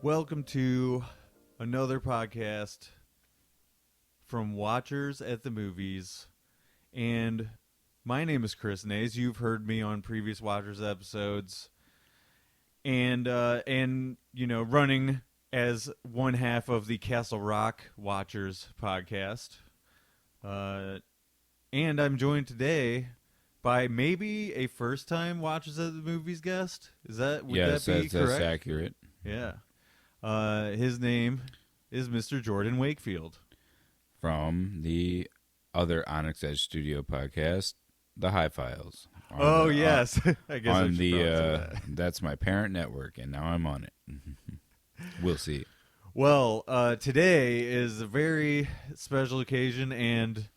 Welcome to another podcast from Watchers at the Movies. And my name is Chris Nays. You've heard me on previous Watchers episodes. And running as one half of the Castle Rock Watchers podcast. And I'm joined today by maybe a first-time Watchers at the Movies guest. Would that be correct? That's accurate. Yeah. His name is Mr. Jordan Wakefield. From the other Onyx Edge Studio podcast, The High Files. Yes. I guess on that. that's my parent network, and now I'm on it. We'll see. Well, today is a very special occasion, and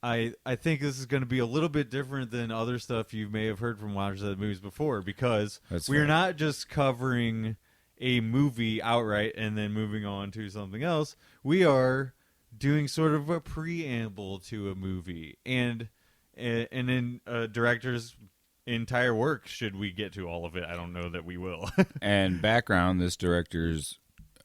I think this is going to be a little bit different than other stuff you may have heard from Watchers at the Movies before, because we're not just covering a movie outright and then moving on to something else. We are doing sort of a preamble to a movie, and in a director's entire work, should we get to all of it. I don't know that we will. And background, this director's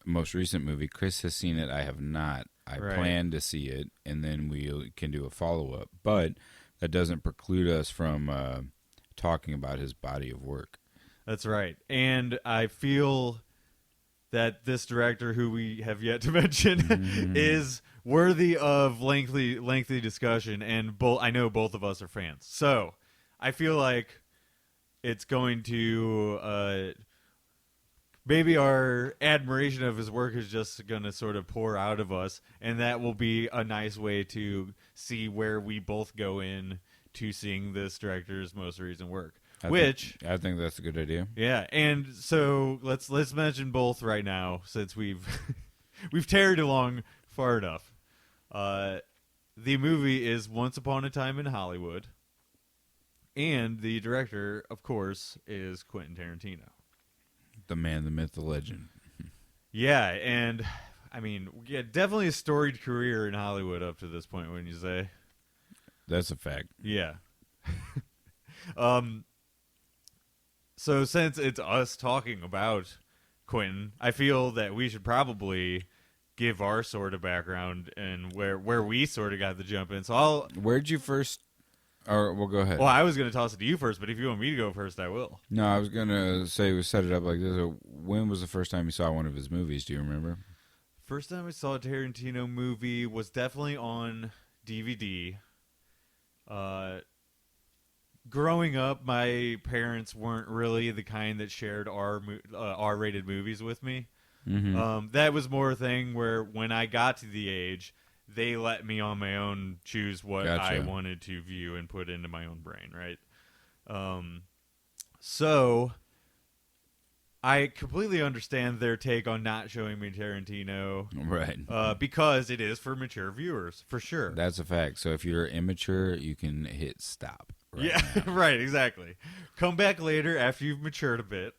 most recent movie, Chris has seen it. I have not. I plan to see it, and then we can do a follow-up. But that doesn't preclude us from talking about his body of work. That's right. And I feel that this director, who we have yet to mention, is worthy of lengthy discussion, and I know both of us are fans. So I feel like it's going to... maybe our admiration of his work is just going to sort of pour out of us, and that will be a nice way to see where we both go in to seeing this director's most recent work. I think that's a good idea. Yeah, and so let's mention both right now, since we've tarried along far enough. The movie is Once Upon a Time in Hollywood, and the director, of course, is Quentin Tarantino. The man, the myth, the legend. Yeah, and I mean, definitely a storied career in Hollywood up to this point, wouldn't you say? That's a fact. Yeah. So since it's us talking about Quentin, I feel that we should probably give our sort of background and where we sort of got the jump in. So Where'd you first... Or, well, go ahead. Well, I was going to toss it to you first, but if you want me to go first, I will. No, I was going to say we set it up like this. When was the first time you saw one of his movies? Do you remember? First time I saw a Tarantino movie was definitely on DVD. Growing up, my parents weren't really the kind that shared R-rated movies with me. Mm-hmm. That was more a thing where when I got to the age, they let me on my own choose what I wanted to view and put into my own brain, right? So I completely understand their take on not showing me Tarantino. Right. Because it is for mature viewers, for sure. That's a fact. So if you're immature, you can hit stop. Right, exactly. Come back later after you've matured a bit.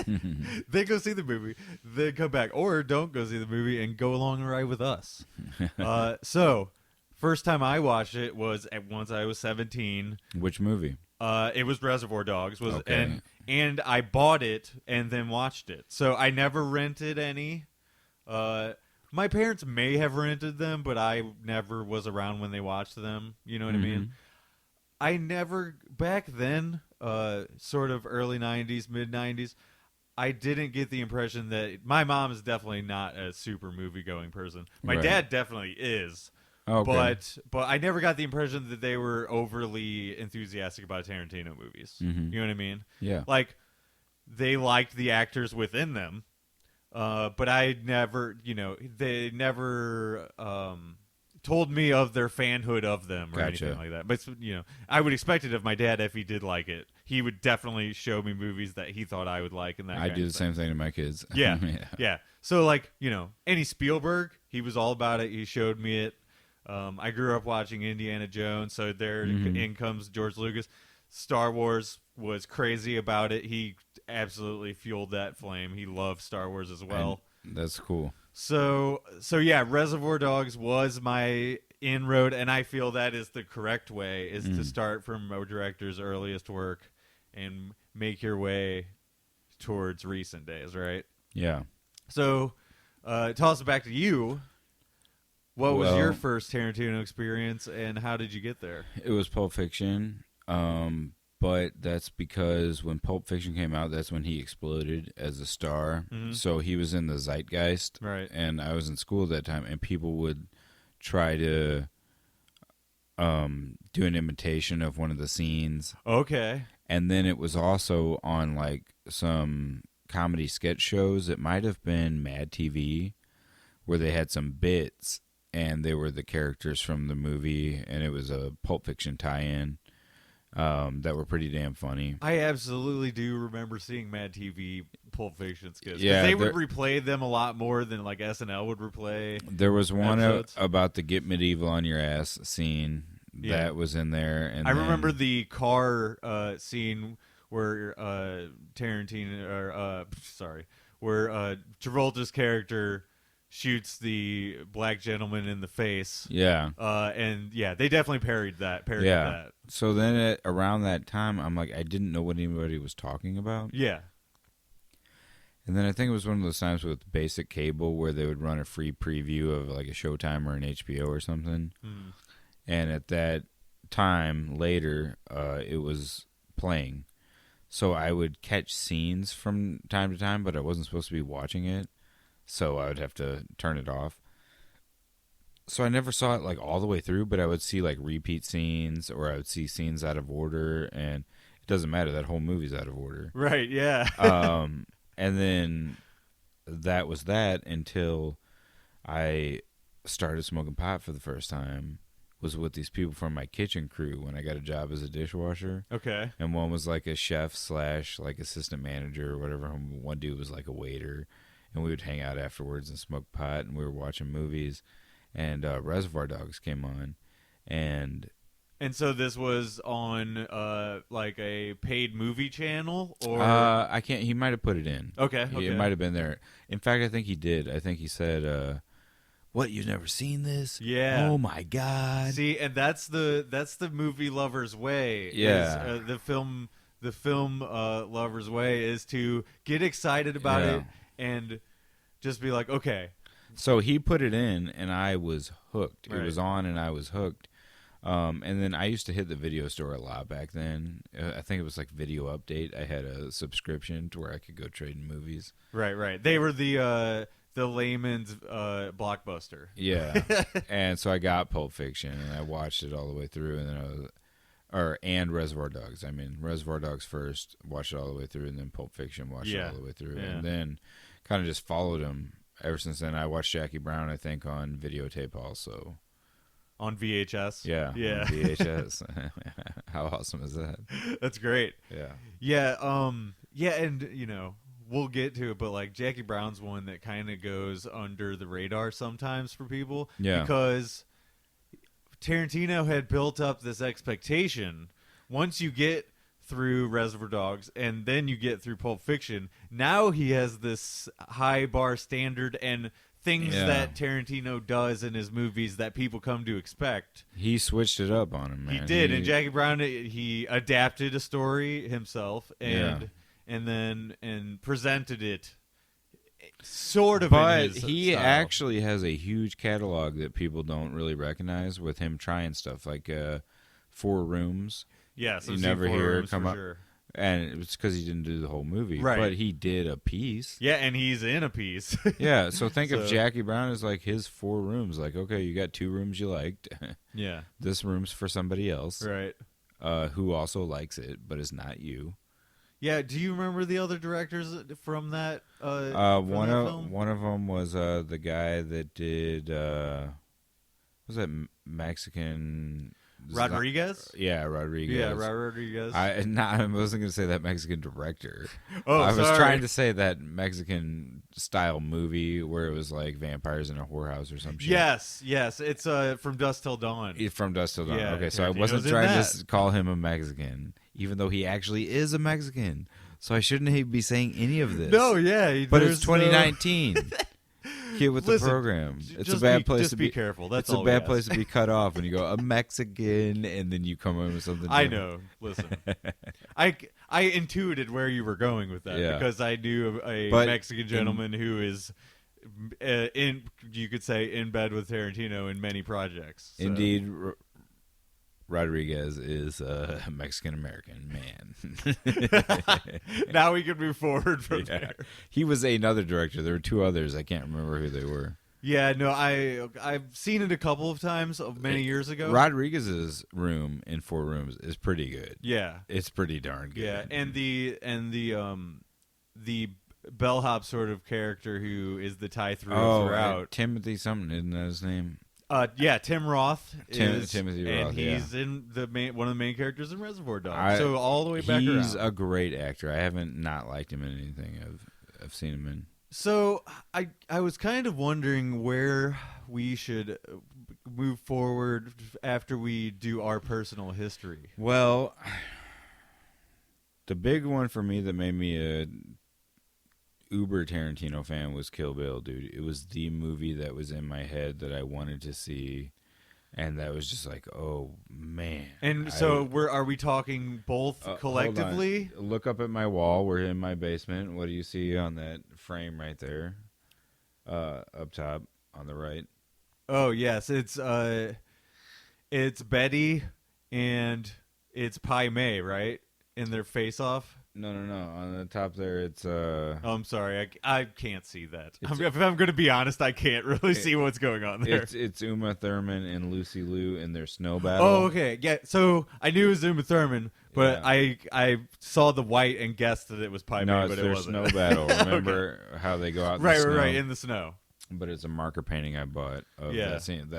Then go see the movie. Then come back. Or don't go see the movie and go along and ride with us. So, first time I watched it was once I was 17. Which movie? It was Reservoir Dogs. Okay. And I bought it and then watched it. So I never rented any. My parents may have rented them, but I never was around when they watched them. You know what I mean? I never, back then, sort of early 90s, mid-90s, I didn't get the impression that... My mom is definitely not a super movie-going person. My dad definitely is. Okay. But I never got the impression that they were overly enthusiastic about Tarantino movies. Mm-hmm. You know what I mean? Yeah. Like, they liked the actors within them, but I never, they never... told me of their fanhood of them or anything like that. But, I would expect it of my dad if he did like it. He would definitely show me movies that he thought I would like. And that I do the same thing to my kids. Yeah. Yeah. So, like, any Spielberg, he was all about it. He showed me it. I grew up watching Indiana Jones, so there in comes George Lucas. Star Wars was crazy about it. He absolutely fueled that flame. He loved Star Wars as well. And that's cool. So yeah, Reservoir Dogs was my inroad, and I feel that is the correct way, is to start from a director's earliest work and make your way towards recent days, right? Yeah. So, toss it back to you. What was your first Tarantino experience, and how did you get there? It was Pulp Fiction, but that's because when Pulp Fiction came out, that's when he exploded as a star. Mm-hmm. So he was in the zeitgeist, right? And I was in school at that time, and people would try to do an imitation of one of the scenes. Okay. And then it was also on like some comedy sketch shows. It might have been Mad TV, where they had some bits, and they were the characters from the movie, and it was a Pulp Fiction tie-in that were pretty damn funny. I absolutely do remember seeing Mad TV Pulp Fiction skits. Yeah, they would replay them a lot more than like SNL would replay. There was one about the get medieval on your ass scene that was in there, and I remember the car scene where where Travolta's character shoots the black gentleman in the face. Yeah. And yeah, they definitely parodied that. So then around that time, I'm like, I didn't know what anybody was talking about. Yeah. And then I think it was one of those times with basic cable where they would run a free preview of like a Showtime or an HBO or something. Mm. And at that time later, it was playing. So I would catch scenes from time to time, but I wasn't supposed to be watching it. So I would have to turn it off. So I never saw it like all the way through, but I would see like repeat scenes, or I would see scenes out of order, and it doesn't matter. That whole movie's out of order. Right, yeah. And then that was that until I started smoking pot for the first time. Was with these people from my kitchen crew when I got a job as a dishwasher. Okay. And one was like a chef / like assistant manager or whatever. One dude was like a waiter. And we would hang out afterwards and smoke pot, and we were watching movies. And Reservoir Dogs came on. And so this was on like a paid movie channel, or I can't. He might have put it in. Okay. It might have been there. In fact, I think he did. I think he said, "What? You've never seen this? Yeah. Oh my God!" See, and that's the movie lover's way. Yeah. The film lover's way is to get excited about it and just be like, okay. So he put it in, and I was hooked. Right. It was on, and I was hooked. And then I used to hit the video store a lot back then. I think it was like Video Update. I had a subscription to where I could go trade in movies. Right. They were the layman's Blockbuster. Yeah. And so I got Pulp Fiction, and I watched it all the way through, and then and Reservoir Dogs. I mean, Reservoir Dogs first, watched it all the way through, and then Pulp Fiction, watched it all the way through, and then kind of just followed him ever since then. I watched Jackie Brown, I think, on videotape also. On VHS? Yeah. On VHS. How awesome is that? That's great. Yeah. Yeah, and, you know, we'll get to it, but, like, Jackie Brown's one that kind of goes under the radar sometimes for people. Yeah. Because Tarantino had built up this expectation. Once you get through Reservoir Dogs and then you get through Pulp Fiction, now he has this high bar standard and things that Tarantino does in his movies that people come to expect. He switched it up on him, man. He did. And Jackie Brown, he adapted a story himself and presented it sort of but in his he style. actually has a huge catalog that people don't really recognize with him trying stuff like 4 Rooms. Yes, you never hear it come up. Sure. And it's because he didn't do the whole movie. Right. But he did a piece. Yeah, and he's in a piece. Yeah, so think of Jackie Brown as like his 4 rooms. Like, okay, you got 2 rooms you liked. Yeah. This room's for somebody else. Right. Who also likes it, but is not you. Yeah, do you remember the other directors from that one film? of them was the guy that did was that Mexican Rodriguez? Yeah, Rodriguez. Yeah, Rodriguez. I wasn't going to say that Mexican director. Oh, I was sorry. trying to say that Mexican style movie where it was like vampires in a whorehouse or some shit. Yes. It's From Dusk Till Dawn. From Dusk Till Dawn. Yeah, okay, so I Tarantino's wasn't in trying that. to call him a Mexican, even though he actually is a Mexican. So I shouldn't be saying any of this. No, yeah. But it's 2019. Get with Listen, the program. It's a just bad be, place just to be careful. That's it's a all bad we place ask. to be cut off when you go a Mexican and then you come in with something. I different. know. Listen, I intuited where you were going with that Yeah. because I knew a But Mexican gentleman who is in, you could say, in bed with Tarantino in many projects. So. Indeed, Rodriguez is a Mexican American man. Now we can move forward from there. He was another director. There were two others. I can't remember who they were. Yeah, no, I've seen it a couple of times many years ago. Rodriguez's room in Four Rooms is pretty good. Yeah, it's pretty darn good. Yeah, and the bellhop sort of character who is the tie throughout. Timothy something, isn't that his name? Yeah, Tim Roth. Timothy Roth, and he's in one of the main characters in Reservoir Dogs. I- So all the way back around. He's a great actor. I haven't not liked him in anything I've seen him in. So I was kind of wondering where we should move forward after we do our personal history. Well, the big one for me that made me a uber Tarantino fan was Kill Bill, dude. It was the movie that was in my head that I wanted to see, and that was just like, oh man. And so are we talking both collectively? Hold on. Look up at my wall. We're in my basement. What do you see on that frame right there? Up top on the right. Oh yes, it's Betty and it's Pai Mei, right? In their face off. No. On the top there, it's Oh, I'm sorry, I can't see that. If I'm going to be honest, I can't really see what's going on there. It's Uma Thurman and Lucy Liu in their snow battle. Oh, okay, yeah. So I knew it was Uma Thurman, but Yeah. I saw the white and guessed that it was Pai Mei, No, but it's it their wasn't. snow battle. Remember how they go out in the snow? Right, in the snow. But it's a marker painting I bought of that scene.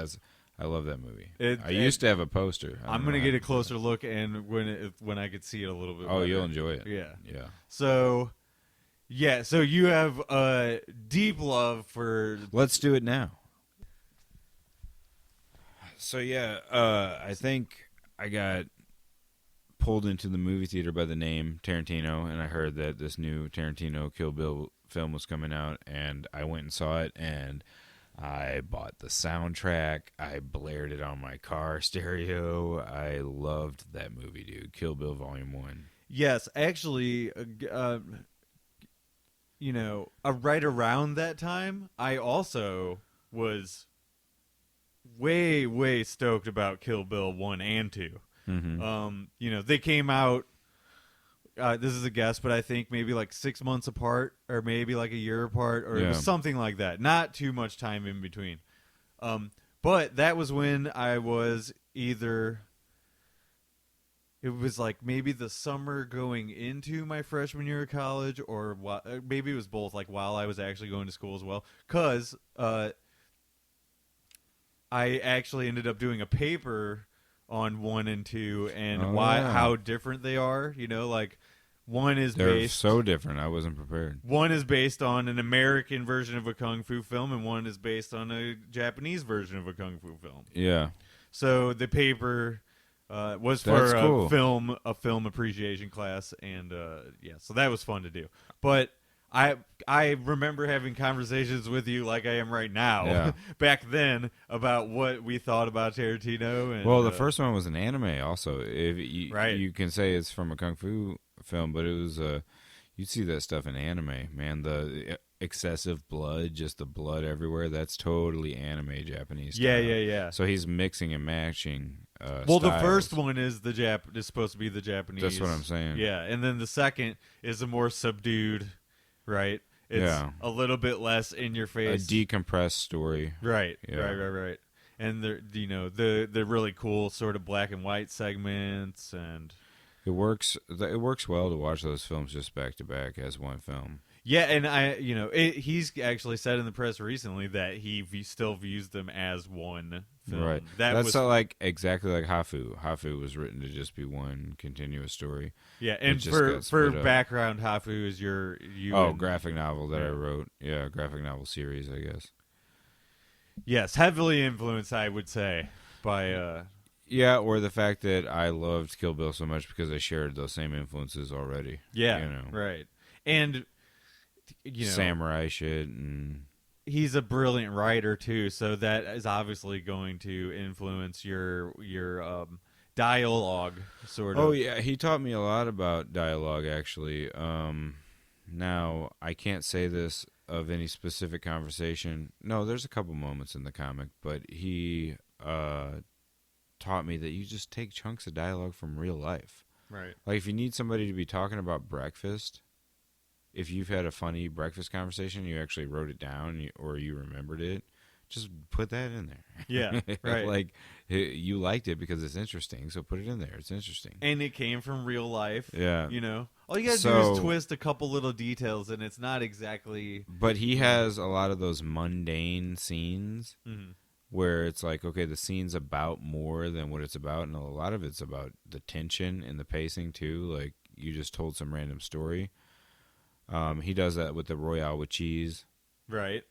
I love that movie. I used to have a poster. I'm going to get a closer look, and when I could see it a little bit. Oh, better. you'll enjoy it. Yeah. Yeah. So you have a deep love for. Let's do it now. So yeah, I think I got pulled into the movie theater by the name Tarantino, and I heard that this new Tarantino Kill Bill film was coming out, and I went and saw it, and I bought the soundtrack. I blared it on my car stereo. I loved that movie, dude. Kill Bill Volume 1. Yes, actually, right around that time, I also was way, way stoked about Kill Bill 1 and 2. Mm-hmm. They came out, this is a guess, but I think maybe like 6 months apart, or maybe like a year apart, or it was something like that. Not too much time in between. But that was when I was it was like maybe the summer going into my freshman year of college, or maybe it was both, like while I was actually going to school as well. Because I actually ended up doing a paper on 1 and 2 and how different they are. Like one is They're so different. I wasn't prepared. One is based on an American version of a kung fu film, and one is based on a Japanese version of a kung fu film. Yeah. So the paper was for a film appreciation class, and so that was fun to do. But I remember having conversations with you like I am right now back then about what we thought about Tarantino. And, well, the first one was an anime also. If you can say it's from a kung fu film, but it was you'd see that stuff in anime, man. The excessive blood, just the blood everywhere, that's totally anime Japanese style. Yeah. So he's mixing and matching well, styles. the first one is is supposed to be the Japanese. That's what I'm saying. Yeah, and then the second is a more subdued, right? It's a little bit less in your face. A decompressed story. Right. Yeah. Right. And the really cool sort of black and white segments, and it works well to watch those films just back to back as one film. Yeah, and he's actually said in the press recently that he still views them as one film. Right. That's like exactly like Hafu. Hafu was written to just be one continuous story. Yeah, and for background, Hafu is graphic novel that I wrote. Yeah, graphic novel series, I guess. Yes, heavily influenced, I would say, by yeah, or the fact that I loved Kill Bill so much because I shared those same influences already. Yeah, right. And samurai shit and he's a brilliant writer too, so that is obviously going to influence your dialogue sort Oh of. yeah, he taught me a lot about dialogue actually. Now I can't say this of any specific conversation. No, there's a couple moments in the comic, but he taught me that you just take chunks of dialogue from real life. Right. Like if you need somebody to be talking about breakfast, if you've had a funny breakfast conversation, you actually wrote it down or you remembered it, just put that in there. Yeah, right. Like you liked it because it's interesting, so put it in there. It's interesting. And it came from real life. Yeah. You know, all you gotta do is twist a couple little details, and it's not exactly. But he has a lot of those mundane scenes where it's like, okay, the scene's about more than what it's about, and a lot of it's about the tension and the pacing too. Like you just told some random story. He does that with the Royale with cheese. Right.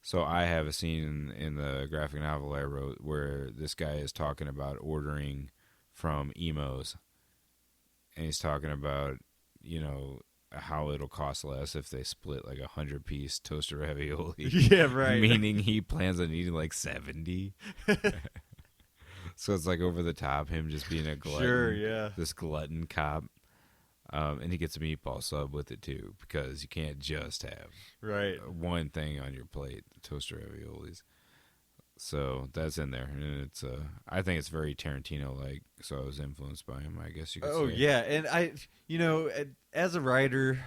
So I have a scene in the graphic novel I wrote where this guy is talking about ordering from Emos, and he's talking about, you know, how it'll cost less if they split like 100-piece toaster ravioli. Yeah, right. Meaning he plans on eating like 70. So it's like over the top, him just being a glutton. Sure, yeah. This glutton cop. And he gets a meatball sub with it too, because you can't just have one thing on your plate, the toaster raviolis. So that's in there, and it's I think it's very Tarantino-like. So I was influenced by him, I guess you could say. Oh yeah, and I, you know, as a writer,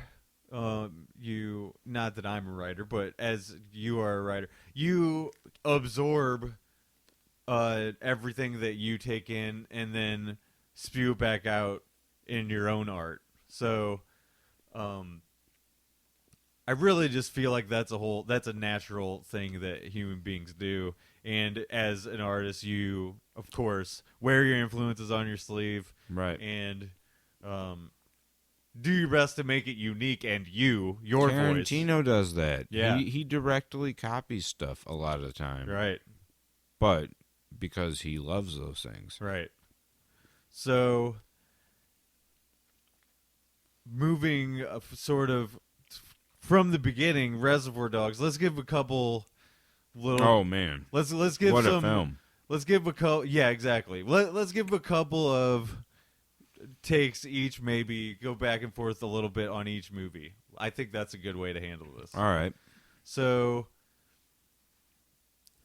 you, not that I'm a writer, but as you are a writer, you absorb everything that you take in and then spew it back out in your own art. So, I really just feel like that's a natural thing that human beings do. And as an artist, you, of course, wear your influences on your sleeve. Right. And do your best to make it unique and your voice. Tarantino does that. Yeah. He directly copies stuff a lot of the time. Right. But because he loves those things. Right. So, moving sort of from the beginning, Reservoir Dogs. Let's give a couple little. Oh man! Let's give what some. a film! Let's give a couple. Yeah, exactly. Let's give a couple of takes each. Maybe go back and forth a little bit on each movie. I think that's a good way to handle this. All right. So,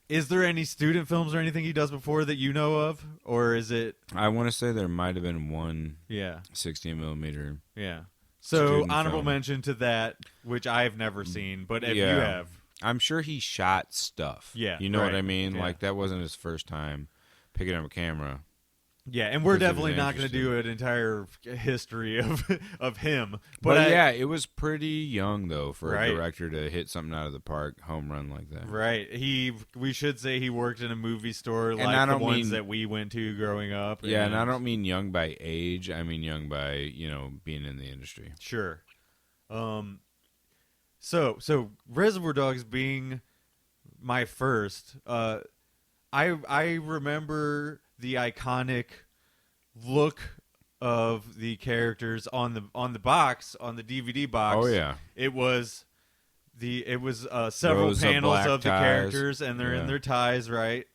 is there any student films or anything he does before that you know of, or is it? I want to say there might have been one. Yeah. 16 millimeter. Yeah. So honorable film. mention to that, which I've never seen, but if you Yeah. have, I'm sure he shot stuff. Yeah, You know right. what I mean? Yeah. Like that wasn't his first time picking up a camera. yeah, and we're Because it was definitely not going to do interesting. an entire history of him. But yeah, it was pretty young though for Right. a director to hit something out of the park, home run like that. right. We should say he worked in a movie store I like the don't ones mean- that we went to growing up. Yeah, and I don't mean young by age. I mean young by, being in the industry. Sure. So Reservoir Dogs being my first, I remember the iconic look of the characters on the box, on the DVD box. Oh yeah. It was several Rows of panels black of the ties. characters, and they're in Yeah. their ties, right?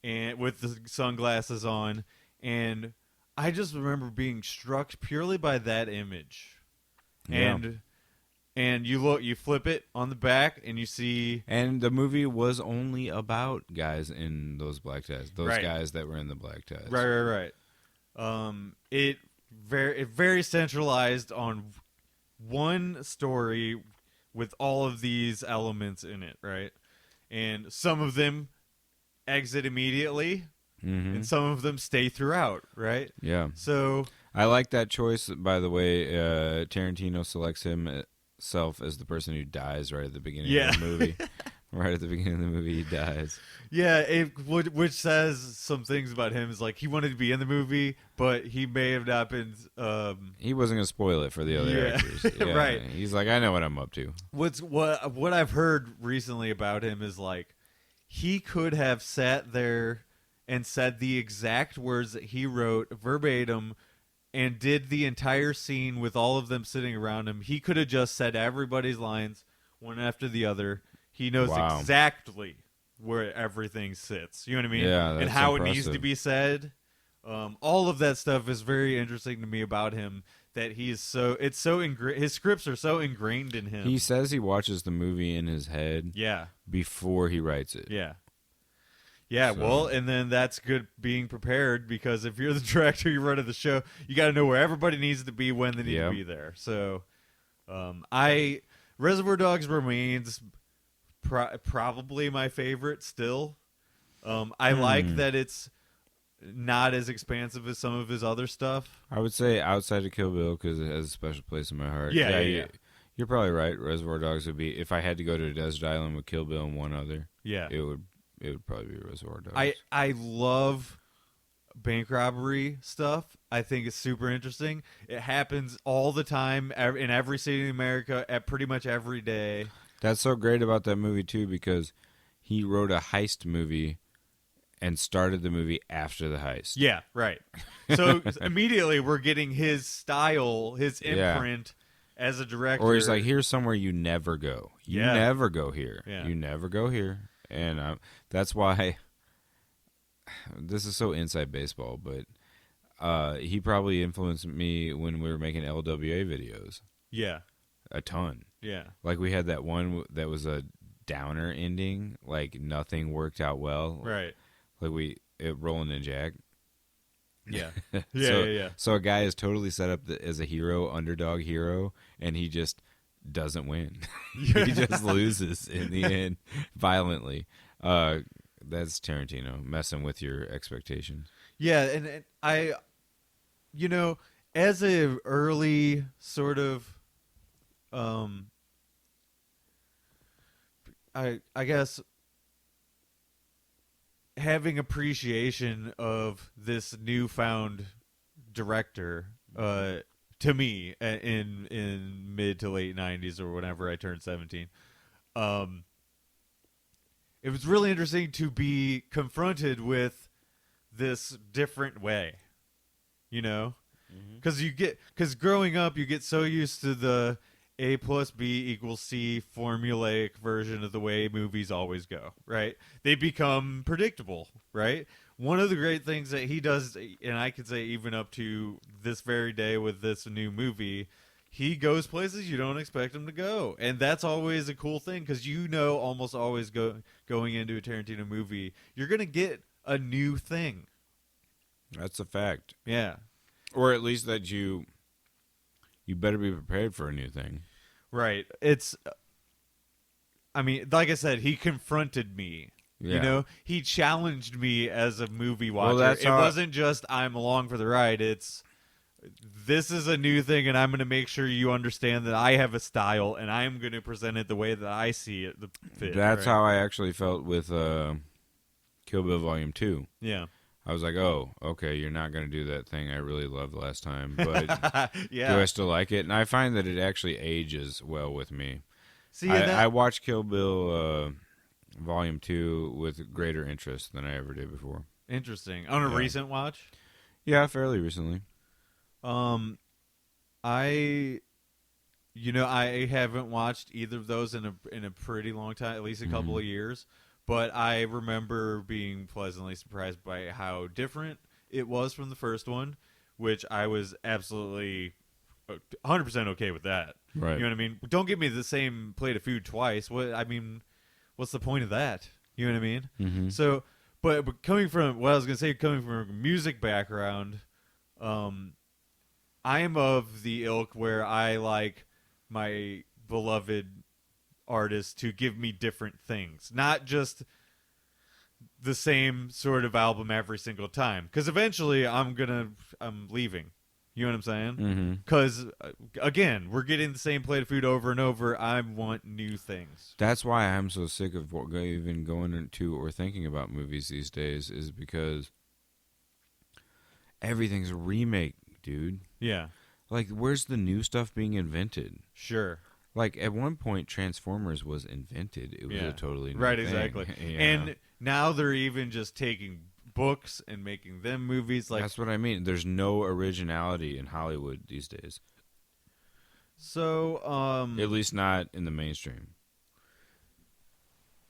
And with the sunglasses on, and I just remember being struck purely by that image. Yeah. And you flip it on the back, and you see And the movie was only about guys in those black ties. Those Right. guys that were in the black ties. right. It very centralized on one story with all of these elements in it, right? And some of them exit immediately, Mm-hmm. and some of them stay throughout, right? Yeah. So I like that choice, by the way. Tarantino selects himself as the person who dies right at the beginning Yeah. of the movie. Right at the beginning of the movie, he dies. yeah, which says some things about him. Is like he wanted to be in the movie, but he may have not been. He wasn't going to spoil it for the other Yeah. actors. Yeah. Right. He's like, I know what I'm up to. What I've heard recently about him is like he could have sat there and said the exact words that he wrote verbatim and did the entire scene with all of them sitting around him. He could have just said everybody's lines one after the other. He knows Wow. exactly where everything sits. You know what I mean? Yeah, and that's how it impressive. needs to be said. All of that stuff is very interesting to me about him. That his scripts are so ingrained in him. He says he watches the movie in his head Yeah. before he writes it. Yeah. Yeah, So- well, and then that's good being prepared, because if you're the director, you're running the show, you got to know where everybody needs to be when they need to be there. So, Reservoir Dogs remains probably my favorite still. I like that it's not as expansive as some of his other stuff. I would say outside of Kill Bill because it has a special place in my heart. Yeah. You're probably right. Reservoir Dogs would be, if I had to go to a desert island with Kill Bill and one other. Yeah, it would probably be Reservoir Dogs. I love bank robbery stuff. I think it's super interesting. It happens all the time in every city in America at pretty much every day. That's so great about that movie too, because he wrote a heist movie and started the movie after the heist. Yeah, right. So immediately we're getting his style, his imprint as a director. Or he's like, here's somewhere you never go. You never go here. Yeah. You never go here. And that's why this is so inside baseball, but he probably influenced me when we were making LWA videos. Yeah. A ton. Yeah. Like we had that one that was a downer ending, like nothing worked out well. Right. Like Roland and Jack. Yeah. So a guy is totally set up as a hero, underdog hero, and he just doesn't win. He just loses in the end violently. That's Tarantino messing with your expectations. Yeah, and I, as a early sort of, I guess having appreciation of this newfound director, to me in mid to late 90s or whenever I turned 17, it was really interesting to be confronted with this different way, because growing up you get so used to the A plus B equals C formulaic version of the way movies always go, right? They become predictable, right? One of the great things that he does, and I could say even up to this very day with this new movie, he goes places you don't expect him to go. And that's always a cool thing, because almost always going into a Tarantino movie, you're going to get a new thing. That's a fact. Yeah. Or at least that you better be prepared for a new thing. Right. Like I said, he confronted me. Yeah. He challenged me as a movie watcher. Well, it wasn't just I'm along for the ride. It's this is a new thing, and I'm going to make sure you understand that I have a style, and I'm going to present it the way that I see it. That's how I actually felt with Kill Bill Volume 2. Yeah. I was like, oh, okay, you're not going to do that thing I really loved last time, but yeah. do I still like it? And I find that it actually ages well with me. See, I watched Kill Bill Volume 2 with greater interest than I ever did before. Interesting. On a recent watch? Yeah, fairly recently. I haven't watched either of those in a pretty long time, at least a couple of years. But I remember being pleasantly surprised by how different it was from the first one, which I was absolutely 100% okay with that. Right. You know what I mean? Don't give me the same plate of food twice. What's the point of that? You know what I mean? Mm-hmm. So, but coming from a music background, I am of the ilk where I like my beloved artists to give me different things, not just the same sort of album every single time, because eventually I'm leaving. You know what I'm saying? Because again, we're getting the same plate of food over and over. I want new things. That's why I'm so sick of even going into or thinking about movies these days, is because everything's a remake, dude. Yeah. Like, where's the new stuff being invented? Sure. Like, at one point, Transformers was invented. It was a totally new thing. Exactly. Yeah. And now they're even just taking books and making them movies. Like, that's what I mean. There's no originality in Hollywood these days. So, at least not in the mainstream.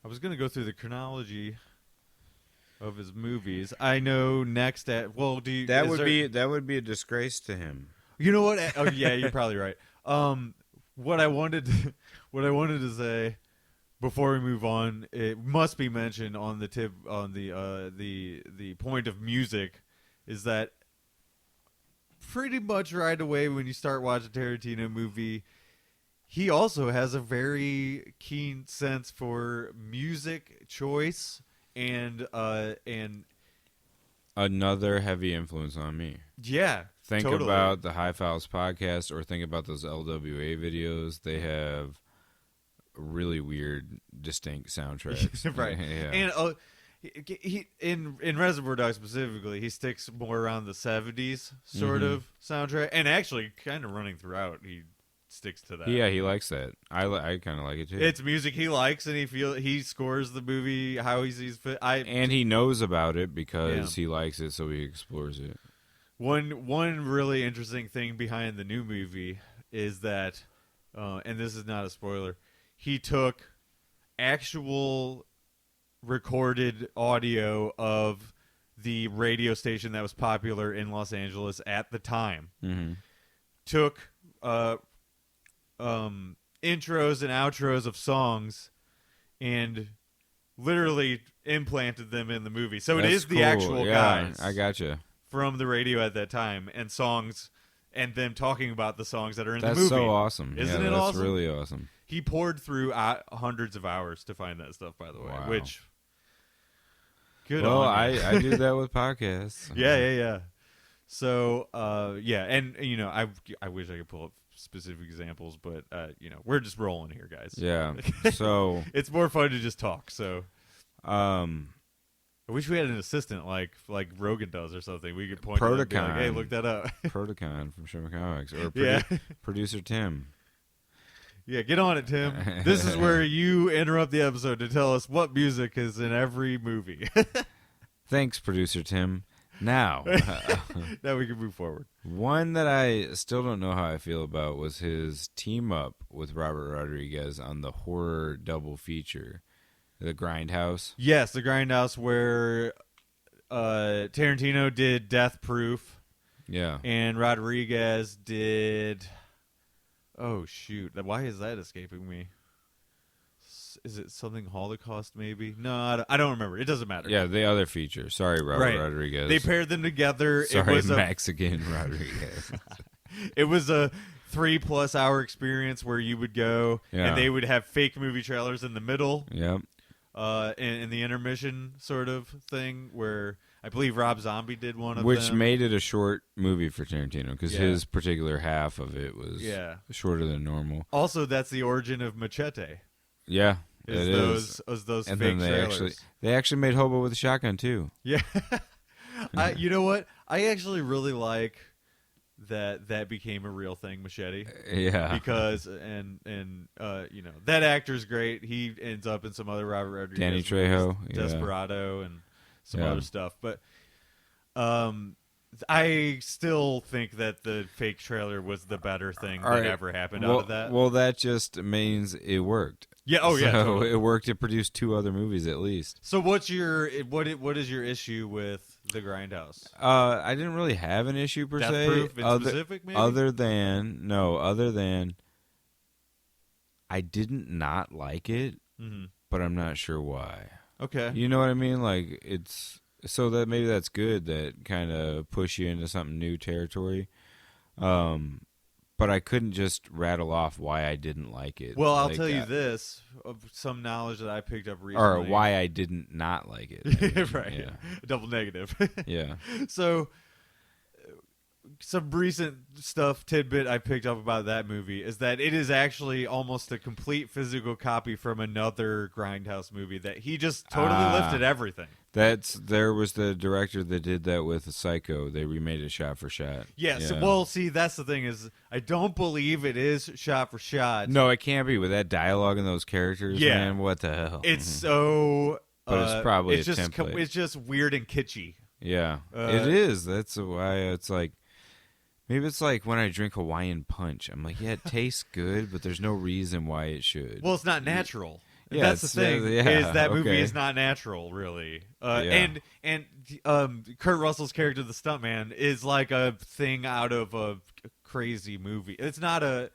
I was gonna go through the chronology of his movies. I know next at do you That would be a disgrace to him. You know what? Oh yeah, you're probably right. What I wanted to say before we move on, it must be mentioned on the tip on the point of music, is that pretty much right away when you start watching a Tarantino movie, he also has a very keen sense for music choice and another heavy influence on me. Yeah. Think totally. about the High Files podcast, or think about those LWA videos. They have really weird, distinct soundtracks. Right. Yeah. And he in Reservoir Dogs specifically, he sticks more around the 70s sort of soundtrack, and actually kind of running throughout, he sticks to that. Yeah, he likes that. I kind of like it too. It's music he likes, and he scores the movie how he sees fit. And he knows about it because he likes it, so he explores it. One really interesting thing behind the new movie is that, and this is not a spoiler, he took actual recorded audio of the radio station that was popular in Los Angeles at the time. Mm-hmm. Took intros and outros of songs and literally implanted them in the movie. So That's it is cool. The actual guys. I gotcha. From the radio at that time, and songs, and them talking about the songs that are in That's the movie. so awesome. Isn't it it awesome? awesome? That's really awesome. He poured through hundreds of hours to find that stuff, by the way. Wow. Which, good well, on you. I do that with podcasts. Yeah. So, and I wish I could pull up specific examples, but we're just rolling here, guys. Yeah. So it's more fun to just talk. So, I wish we had an assistant like Rogan does or something. We could point to them and be like, hey, look that up. Protocon from Shimmer Comics, or producer Tim. Yeah, get on it, Tim. This is where you interrupt the episode to tell us what music is in every movie. Thanks, producer Tim. Now we can move forward. One that I still don't know how I feel about was his team up with Robert Rodriguez on the horror double feature, The Grindhouse. Yes, The Grindhouse, where Tarantino did Death Proof. Yeah. And Rodriguez did... Oh, shoot. Why is that escaping me? Is it something Holocaust, maybe? No, I don't remember. It doesn't matter. Yeah, the other feature. Sorry, Robert Rodriguez. They paired them together. Sorry, it was Mexican Rodriguez. It was a 3+ hour experience where you would go, and they would have fake movie trailers in the middle. Yep. In the intermission sort of thing, where I believe Rob Zombie did one of them. Which made it a short movie for Tarantino, because his particular half of it was shorter than normal. Also, that's the origin of Machete. Yeah, those and fake then trailers. they actually made Hobo with a Shotgun too. Yeah. You know what? I actually really like that became a real thing, Machete. Yeah. Because that actor's great. He ends up in some other Robert Rodriguez Danny Trejo, Desperado, and some other stuff. But I still think that the fake trailer was the better thing that ever happened out of that. Well, that just means it worked. Yeah. Oh, yeah. So totally. it worked. It produced 2 other movies at least. So what is your issue with The Grindhouse? I didn't really have an issue per Death se. Proof in specific, maybe? Other than I didn't not like it, but I'm not sure why. Okay. You know what I mean? Like, it's so that maybe that's good, that kind of push you into something new territory. But I couldn't just rattle off why I didn't like it. Well, I'll tell you this, of some knowledge that I picked up recently. Or why I didn't not like it. Right. Yeah. Double negative. Yeah. So, some recent tidbit I picked up about that movie is that it is actually almost a complete physical copy from another Grindhouse movie, that he just totally lifted everything. There was the director that did that with Psycho. They remade it shot for shot. Yes. Yeah. Well, see, that's the thing, is I don't believe it is shot for shot. No, it can't be with that dialogue and those characters. Yeah. Man, what the hell? It's so. But it's probably it's a just template. It's just weird and kitschy. Yeah, it is. That's why it's like. Maybe it's like when I drink Hawaiian Punch. I'm like, yeah, it tastes good, but there's no reason why it should. Well, it's not natural. Yeah, That's the thing. yeah, Is that movie okay. is not natural, really. Yeah. And Kurt Russell's character, the stuntman, is like a thing out of a crazy movie. It's not a.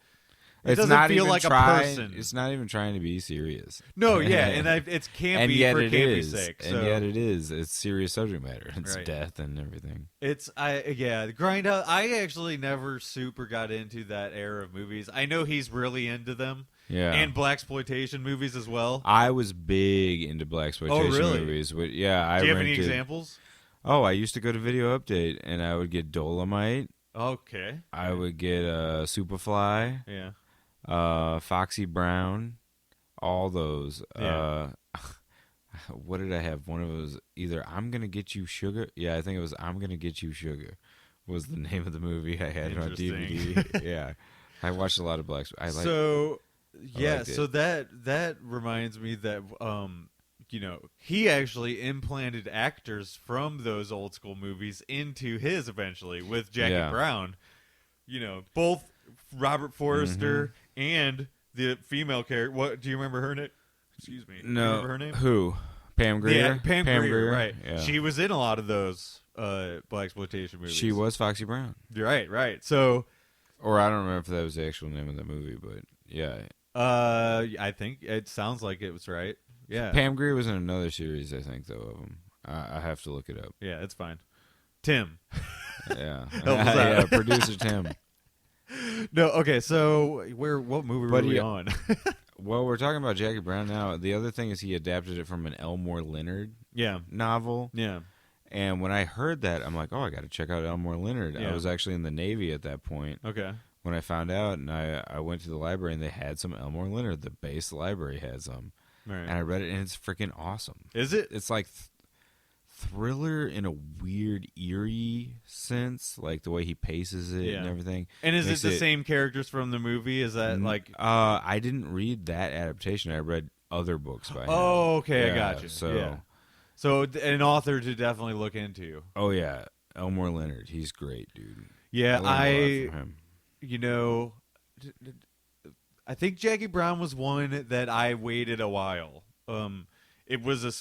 It It's doesn't not feel even like trying. a person. It's not even trying to be serious. No, yeah, and it's And campy yet for it campy's is. sake. And So yet it is. It's serious subject matter. It's Right. death and everything. it's the Grindhouse. I actually never super got into that era of movies. I know he's really into them. Yeah. And blaxploitation movies as well. I was big into blaxploitation really? movies. Yeah, I Do you have rented. any examples? Oh, I used to go to Video Update, and I would get Dolomite. Okay. I would get Superfly, Yeah. Foxy Brown, all those. Yeah. What did I have? One of those, either I'm Gonna Get You Sugar. Yeah, I think it was I'm Gonna Get You Sugar was the name of the movie I had on DVD. Yeah. I watched a lot of blacks. So it. that reminds me that he actually implanted actors from those old school movies into his eventually with Jackie Brown. Both Robert Forster and the female character. What do you remember her name? Excuse me. No. Do you remember her name? Who? Pam Grier? Yeah, Pam Grier, right. Yeah. She was in a lot of those blaxploitation movies. She was Foxy Brown. Right. So Or I don't remember if that was the actual name of the movie, but yeah. I think it sounds like it was right. Yeah. Pam Grier was in another series, I think, though, of them. I have to look it up. Yeah, it's fine. Tim. Yeah. Help us out. Yeah, producer Tim. No, okay, so what movie were we on? Well, we're talking about Jackie Brown now. The other thing is he adapted it from an Elmore Leonard novel. Yeah. And when I heard that, I'm like, oh, I got to check out Elmore Leonard. Yeah. I was actually in the Navy at that point. Okay. When I found out, and I went to the library, and they had some Elmore Leonard. The base library had some. Right. And I read it, and it's freaking awesome. Is it? It's like thriller in a weird, eerie sense, like the way he paces it and everything. And is it the same characters from the movie? Is that like... I didn't read that adaptation. I read other books by him. Oh, okay, I got you. So, So an author to definitely look into. Oh, yeah. Elmore Leonard. He's great, dude. Yeah, I learned a lot from him. I think Jackie Brown was one that I waited a while. It was a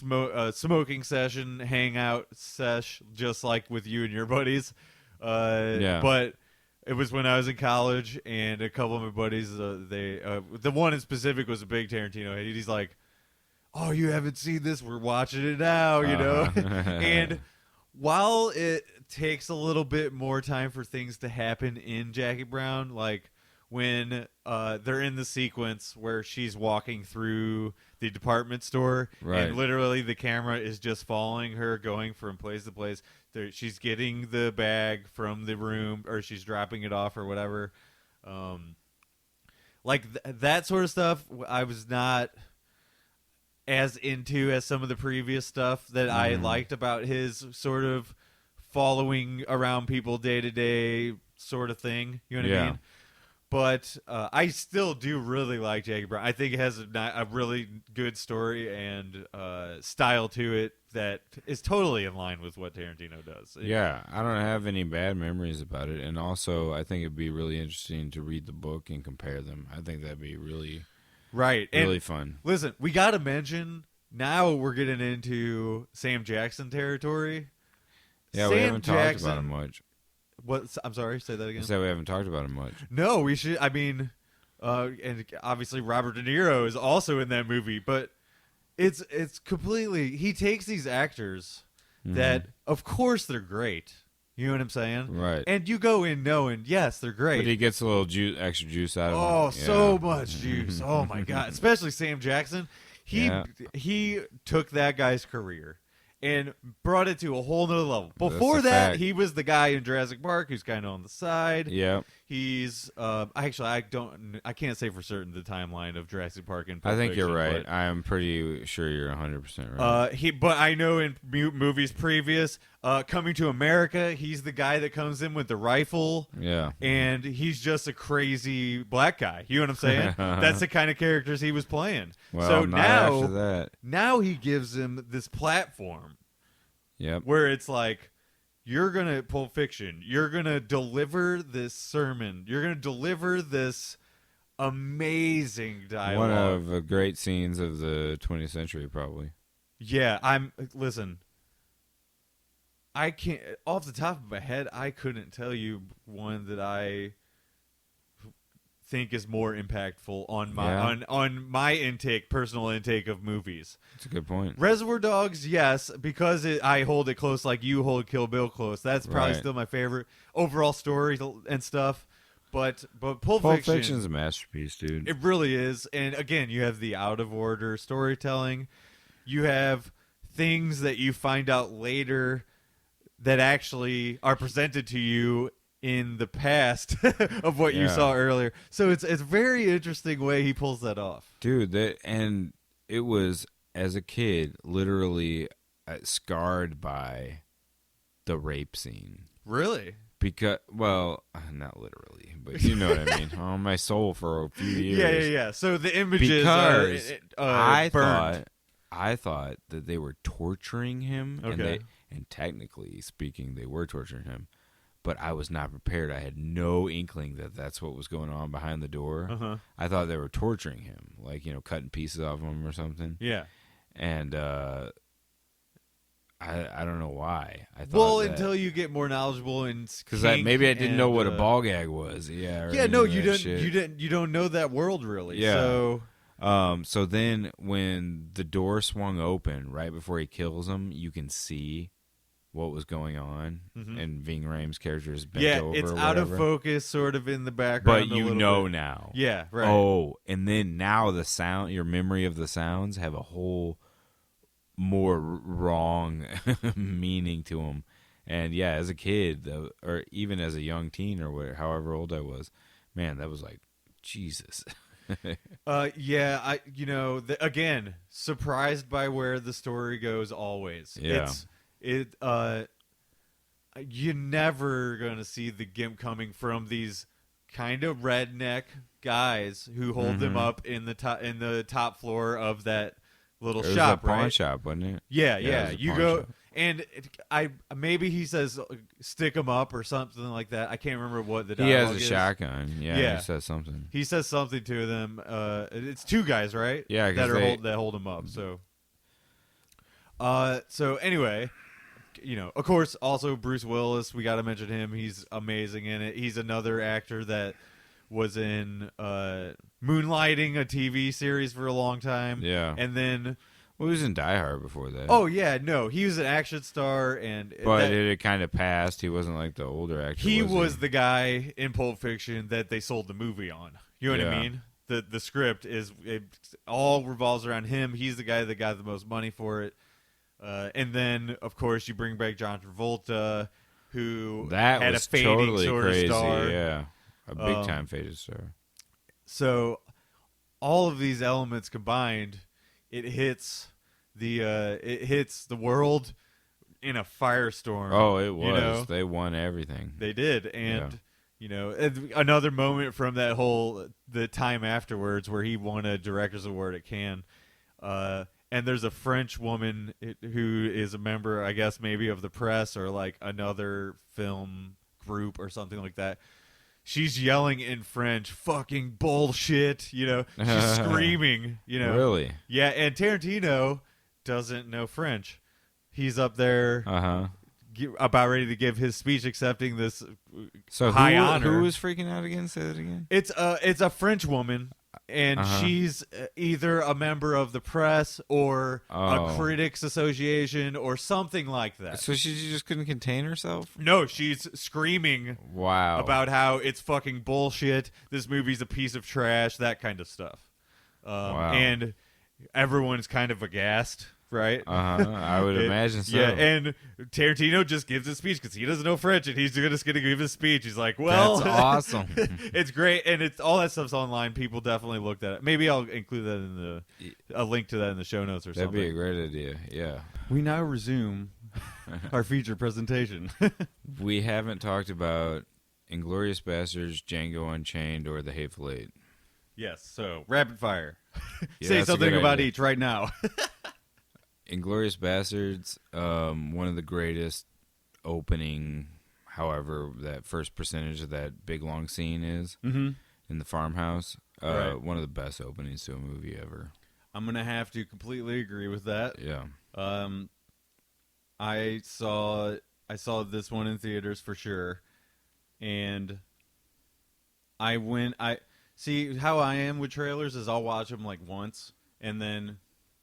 smoking session, hangout sesh, just like with you and your buddies. But it was when I was in college, and a couple of my buddies, the one in specific was a big Tarantino head. He's like, "Oh, you haven't seen this? We're watching it now," And while it takes a little bit more time for things to happen in Jackie Brown, like when they're in the sequence where she's walking through the department store, and literally the camera is just following her, going from place to place. She's getting the bag from the room, or she's dropping it off, or whatever. That sort of stuff, I was not as into as some of the previous stuff that I liked about his sort of following around people day to day sort of thing. You know what I mean? But I still do really like Jackie Brown. I think it has a really good story and style to it that is totally in line with what Tarantino does. Yeah, I don't have any bad memories about it. And also, I think it'd be really interesting to read the book and compare them. I think that'd be really fun. Listen, we got to mention, now we're getting into Sam Jackson territory. Yeah, we haven't talked about him much. What? I'm sorry, say that again. I said we haven't talked about him much. No, we should. I mean, and obviously Robert De Niro is also in that movie, but it's completely. He takes these actors that, of course, they're great. You know what I'm saying? Right. And you go in knowing, yes, they're great. But he gets a little extra juice out of them. Oh, so much juice. Oh my God. Especially Sam Jackson. He took that guy's career and brought it to a whole nother level. Before that, fact. he was the guy in Jurassic Park who's kind of on the side. Yeah. He's actually I can't say for certain the timeline of Jurassic Park and I think you're Fiction, right. but, I'm pretty sure you're 100% right. but I know in movies previous, Coming to America, he's the guy that comes in with the rifle. Yeah. And he's just a crazy black guy. You know what I'm saying? That's the kind of characters he was playing. Well, so not after that. Now he gives him this platform. Yep. Where it's like, you're going to, Pulp Fiction, you're going to deliver this sermon. You're going to deliver this amazing dialogue. One of the great scenes of the 20th century, probably. Yeah, listen. I can't, off the top of my head, I couldn't tell you one that I think is more impactful on my on my personal intake of movies. That's a good point. Reservoir Dogs, yes, because I hold it close like you hold Kill Bill close. That's probably still my favorite overall story and stuff. But Pulp Fiction's a masterpiece, dude. It really is. And again, you have the out of order storytelling. You have things that you find out later that actually are presented to you in the past of what you saw earlier. So it's a very interesting way he pulls that off. Dude, and it was, as a kid, literally scarred by the rape scene. Really? Because, well, not literally, but you know what I mean. On my soul for a few years. Yeah. So the images are burned. I thought that they were torturing him, okay. And technically speaking, they were torturing him. But I was not prepared. I had no inkling that that's what was going on behind the door. Uh-huh. I thought they were torturing him, like, cutting pieces off him or something. Yeah. And I don't know why. I thought until you get more knowledgeable and because maybe I didn't know what a ball gag was. Yeah. Yeah. No, you didn't. You don't know that world really. Yeah. So then when the door swung open right before he kills him, you can see what was going on, and Ving Rhames' character is bent over. Yeah, it's or out of whatever. focus, sort of in the background. But now. Yeah, right. Oh, and then now the sound, your memory of the sounds have a whole more wrong meaning to them. And yeah, as a kid, or even as a young teen, or whatever, however old I was, man, that was like, Jesus. Yeah, again, surprised by where the story goes always. Yeah. You're never going to see the gimp coming from these kind of redneck guys who hold them up in the top floor of that little shop, was a pawn right? shop, wasn't it? Yeah. It was a You pawn go shop. and maybe he says stick them up or something like that. I can't remember what the He dialogue has a is. shotgun. Yeah. He says something. He says something to them. It's two guys, right? Yeah, that hold him up. So anyway, of course, also Bruce Willis. We got to mention him. He's amazing in it. He's another actor that was in Moonlighting, a TV series for a long time. Yeah, and then he was in Die Hard before that. Oh yeah, no, he was an action star, but it had kind of passed. He wasn't like the older actor. He was the guy in Pulp Fiction that they sold the movie on. You know what I mean? The script all revolves around him. He's the guy that got the most money for it. And then, of course, you bring back John Travolta, who had a fading totally sort crazy, of star. Yeah, a big time faded star. So, all of these elements combined, it hits the world in a firestorm. Oh, it was. They won everything. They did, and another moment from the time afterwards where he won a director's award at Cannes. And there's a French woman who is a member, I guess, maybe of the press or like another film group or something like that. She's yelling in French, fucking bullshit, She's screaming, Really? Yeah, and Tarantino doesn't know French. He's up there about ready to give his speech accepting this high honor. Who was freaking out again? Say that again. It's a French woman. And she's either a member of the press or a critics association or something like that. So she just couldn't contain herself? No, she's screaming about how it's fucking bullshit, this movie's a piece of trash, that kind of stuff. And everyone's kind of aghast, right? I would imagine so. Yeah, and Tarantino just gives his speech because he doesn't know French, and he's just going to give his speech. He's like, well... That's awesome. It's great, and all that stuff's online. People definitely looked at it. Maybe I'll include that in a link to that in the show notes or something. That'd be a great idea, yeah. We now resume our feature presentation. We haven't talked about Inglourious Basterds, Django Unchained, or The Hateful Eight. Yes, so rapid fire. Yeah, Say something about idea. each right now. Inglourious Basterds, one of the greatest opening, however, that first percentage of that big long scene is in the farmhouse. Right. One of the best openings to a movie ever. I'm gonna have to completely agree with that. Yeah. I saw this one in theaters for sure, and I see how I am with trailers is I'll watch them like once and then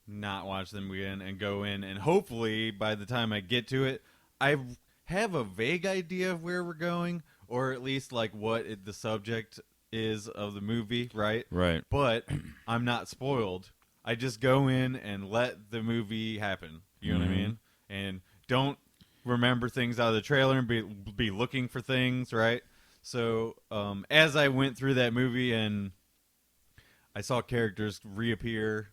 not watch them again and go in, and hopefully by the time I get to it, I have a vague idea of where we're going, or at least like what the subject is of the movie, right? Right. But I'm not spoiled. I just go in and let the movie happen. You know what I mean? And don't remember things out of the trailer and be looking for things, right? So as I went through that movie and I saw characters reappear,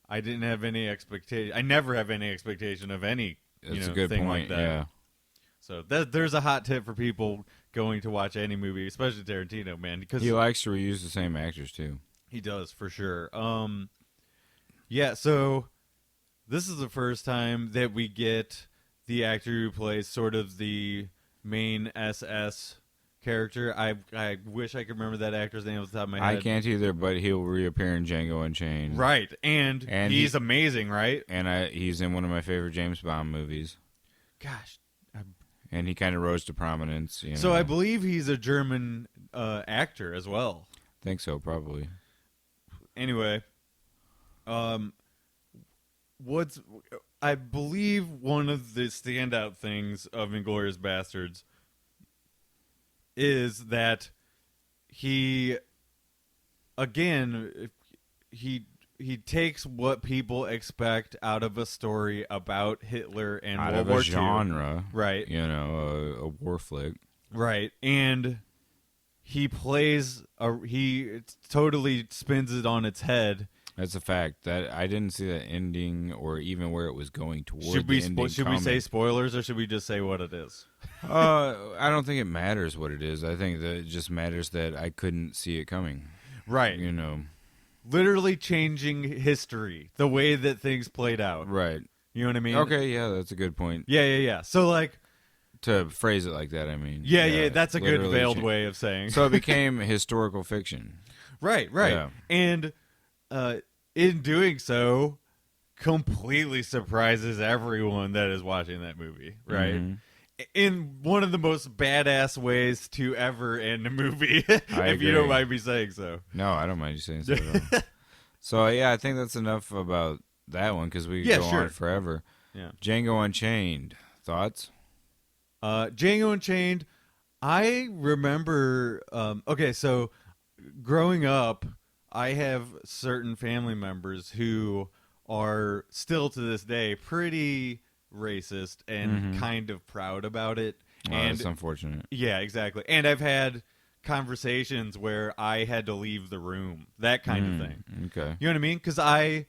I didn't have any expectation. I never have any expectation of any That's a good thing point. like that. Yeah. So there's a hot tip for people going to watch any movie, especially Tarantino, man, because He likes to reuse the same actors too. he does for sure. Yeah. So this is the first time that we get the actor who plays sort of the main SS character. I wish I could remember that actor's name off the top of my head. I can't either, but he'll reappear in Django Unchained. Right, and he's he- amazing, right? And he's in one of my favorite James Bond movies. Gosh. And he kind of rose to prominence. So I believe he's a German actor as well. Think so, probably. Anyway, I believe one of the standout things of Inglourious Bastards is that he takes what people expect out of a story about Hitler and Out World of War a II. genre. Right. A war flick. Right. And he totally spins it on its head. That's a fact. That I didn't see that ending or even where it was going toward. Should we should we say spoilers, or should we just say what it is? I don't think it matters what it is. I think that it just matters that I couldn't see it coming. Right. Literally changing history, the way that things played out. Right. You know what I mean? Okay, yeah, that's a good point. Yeah. So, like... To phrase it like that, I mean. Yeah, that's a good veiled way of saying. So it became historical fiction. Right. Yeah. And in doing so, completely surprises everyone that is watching that movie, right? Mm-hmm. In one of the most badass ways to ever end a movie, if you don't mind me saying so. No, I don't mind you saying so at all. So, yeah, I think that's enough about that one because we could go on forever. Yeah. Django Unchained. Thoughts? Django Unchained, I remember... okay, so growing up, I have certain family members who are still to this day pretty... racist and kind of proud about it. And that's unfortunate. Yeah, exactly. And I've had conversations where I had to leave the room, that kind of thing. Okay. You know what I mean? Because I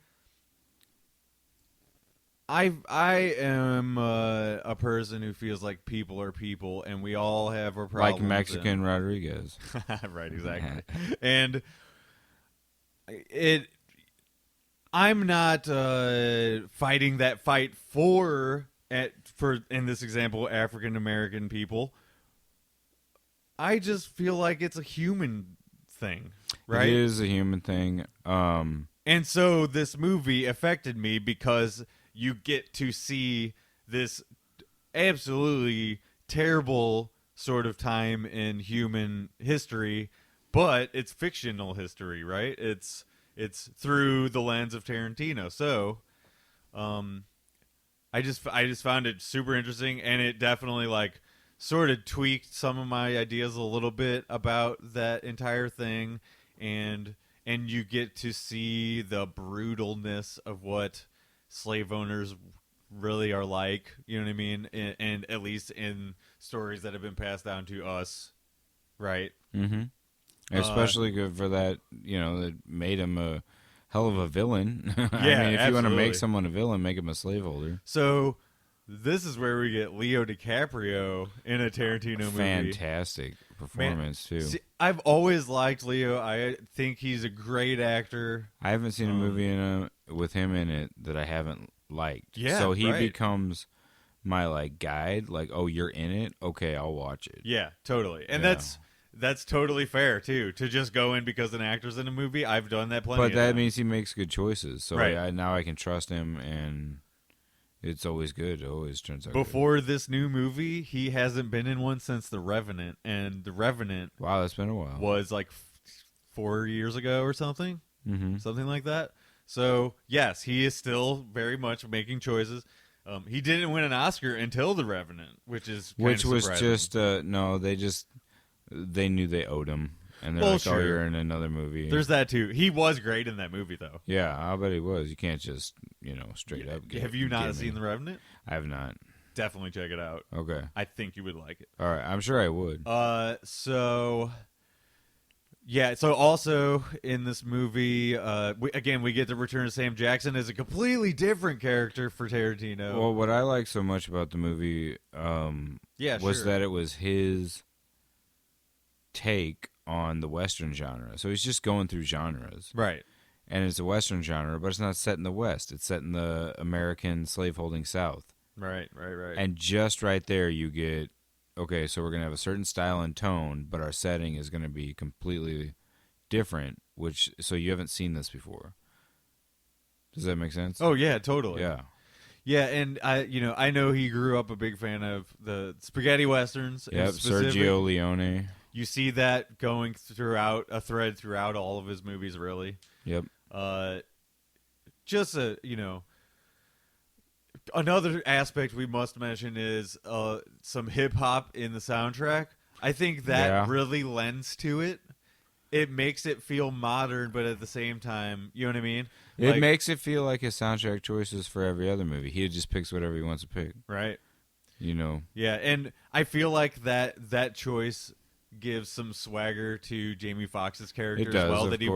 am a person who feels like people are people, and we all have our problems. Like Mexican Rodriguez. Right, exactly. And I'm not fighting that fight for in this example African American people. I just feel like it's a human thing, right? It is a human thing. And so this movie affected me because you get to see this absolutely terrible sort of time in human history, but it's fictional history, right? It's through the lens of Tarantino. So, I just found it super interesting, and it definitely like sort of tweaked some of my ideas a little bit about that entire thing, and you get to see the brutalness of what slave owners really are like. You know what I mean? And at least in stories that have been passed down to us, right? Mm-hmm. Especially good for that, that made him a hell of a villain. Yeah, I mean, if you want to make absolutely. someone a villain, make him a slaveholder. So this is where we get Leo DiCaprio in a Tarantino movie. Fantastic performance, too. See, I've always liked Leo. I think he's a great actor. I haven't seen a movie with him in it that I haven't liked. Yeah, so he right. becomes my guide. Like, oh, you're in it? Okay, I'll watch it. Yeah, totally. And Yeah. that's totally fair too. To just go in because an actor's in a movie, I've done that plenty. But of that times. means he makes good choices. So Right. now I can trust him, and it's always good. It always turns out Before good. this new movie, he hasn't been in one since The Revenant, and The Revenant Wow, that's been a while. was like 4 years ago or something, Mm-hmm. something like that. So yes, he is still very much making choices. He didn't win an Oscar until The Revenant, which is Which was surprising. just no, they knew they owed him, and they're Well, like, sure. "Oh, you're in another movie." There's that too. He was great in that movie, though. Yeah, I bet he was. You can't just straight up. Have you not seen The Revenant? I have not. Definitely check it out. Okay. I think you would like it. All right. I'm sure I would. So also in this movie, we get the return of Sam Jackson as a completely different character for Tarantino. Well, what I like so much about the movie was that it was his take on the Western genre. So he's just going through genres. Right. And it's a Western genre, but it's not set in the West. It's set in the American slaveholding South. Right. And just right there you get, okay, so we're going to have a certain style and tone, but our setting is going to be completely different, so you haven't seen this before. Does that make sense? Oh, yeah, totally. Yeah. Yeah, and I know he grew up a big fan of the spaghetti westerns. Yep, Sergio Leone. You see that going throughout a thread throughout all of his movies, really. Yep. Just another aspect we must mention is some hip hop in the soundtrack. I think that really lends to it. It makes it feel modern, but at the same time, you know what I mean? It makes it feel like his soundtrack choices for every other movie. He just picks whatever he wants to pick. Right. Yeah, and I feel like that choice gives some swagger to Jamie Foxx's character as well that he